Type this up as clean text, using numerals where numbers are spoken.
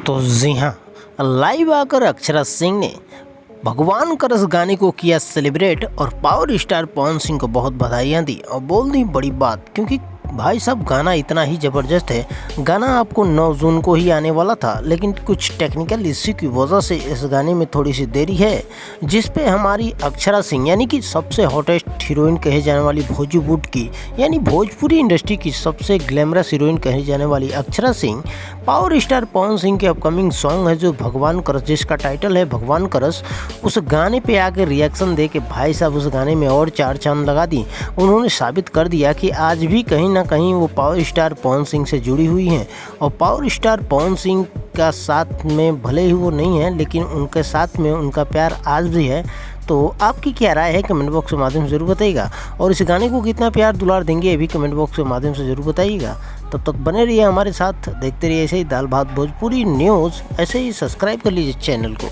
तो जी हाँ, लाइव आकर अक्षरा सिंह ने भगवान करस गाने को किया सेलिब्रेट और पावर स्टार पवन सिंह को बहुत बधाइयाँ दी और बोल दी बड़ी बात, क्योंकि भाई साहब गाना इतना ही ज़बरदस्त है। गाना आपको 9 जून को ही आने वाला था, लेकिन कुछ टेक्निकल इश्यू की वजह से इस गाने में थोड़ी सी देरी है, जिस पे हमारी अक्षरा सिंह यानी कि सबसे हॉटेस्ट हीरोइन कहे जाने वाली बॉलीवुड की यानी भोजपुरी इंडस्ट्री की सबसे ग्लैमरस हीरोइन कही जाने वाली अक्षरा सिंह पावर स्टार पवन सिंह के अपकमिंग सॉन्ग है जो भगवान करस, जिसका टाइटल है भगवान करस, उस गाने पे आके रिएक्शन दे के भाई साहब उस गाने में और 4 चांद लगा दी। उन्होंने साबित कर दिया कि आज भी कहीं ना कहीं वो पावर स्टार पवन सिंह से जुड़ी हुई हैं और पावर स्टार पवन सिंह का साथ में भले ही वो नहीं है, लेकिन उनके साथ में उनका प्यार आज भी है। तो आपकी क्या राय है कमेंट बॉक्स के माध्यम से ज़रूर बताइएगा, और इस गाने को कितना प्यार दुलार देंगे ये भी कमेंट बॉक्स के माध्यम से ज़रूर बताइएगा। तब तक बने रहिए हमारे साथ, देखते रहिए ऐसे ही दाल भात भोजपुरी न्यूज़, ऐसे ही सब्सक्राइब कर लीजिए चैनल को।